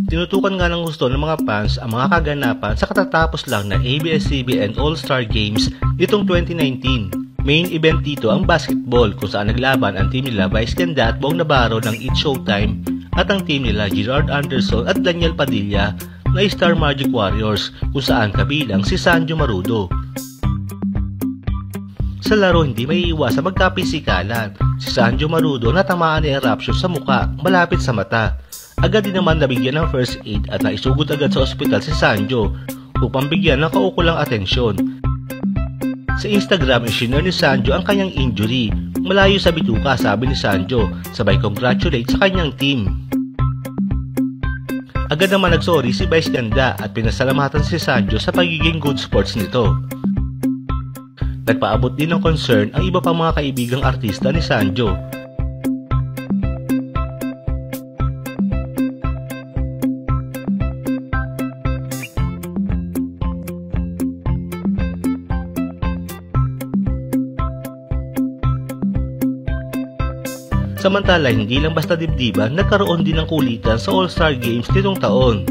Tinutukan nga ng gusto ng mga fans ang mga kaganapan sa katatapos lang na ABS-CBN All-Star Games nitong 2019. Main event dito ang basketball kung saan naglaban ang team nila Vice Ganda at Bong Navarro ng It's Showtime at ang team nila Gerard Anderson at Daniel Padilla na Star Magic Warriors kung saan kabilang si Sanjo Marudo. Sa laro hindi may iwas sa magkapisikalan. Si Sanjo Marudo natamaan ng eruption sa muka malapit sa mata. Agad din naman nabigyan ng first aid at naisugod agad sa ospital si Sanjo upang bigyan ng kaukulang atensyon. Sa Instagram, isinare ni Sanjo ang kanyang injury. Malayo sa bituka, sabi ni Sanjo, sabay congratulate sa kanyang team. Agad naman nagsorry si Vice Ganda at pinasalamatan si Sanjo sa pagiging good sports nito. Nagpaabot din ng concern ang iba pang mga kaibigang artista ni Sanjo. Samantala, hindi lang basta dibdiban, nagkaroon din ng kulitan sa All-Star Games nitong taon.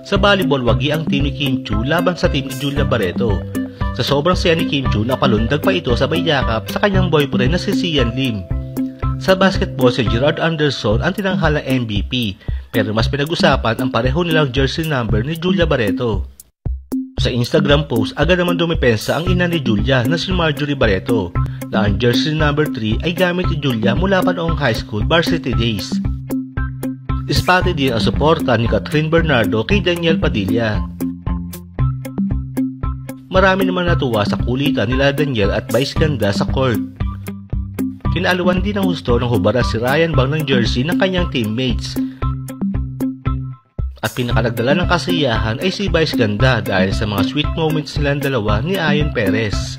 Sa volleyball, wagi ang team ni Kim Chiu laban sa team ni Julia Barreto. Sa sobrang saya ni Kim Chiu, napalundag pa ito sabay yakap sa kanyang boyfriend na si Sian Lim. Sa basketball, si Gerard Anderson ang tinanghalang MVP, pero mas pinag-usapan ang pareho nilang jersey number ni Julia Barreto. Sa Instagram post, agad naman dumipensa ang ina ni Julia na si Marjorie Barreto na ang jersey number 3 ay gamit ni Julia mula pa noong high school varsity days. Ispati din ang suporta ni Catherine Bernardo kay Daniel Padilla. Marami naman natuwa sa kulitan nila Daniel at Vice Ganda sa court. Kinaaluan din ng husto ng hubara si Ryan Bang ng jersey ng kanyang teammates. At pinakalagdala ng kasiyahan ay si Vice Ganda dahil sa mga sweet moments nilang dalawa ni Ayon Perez.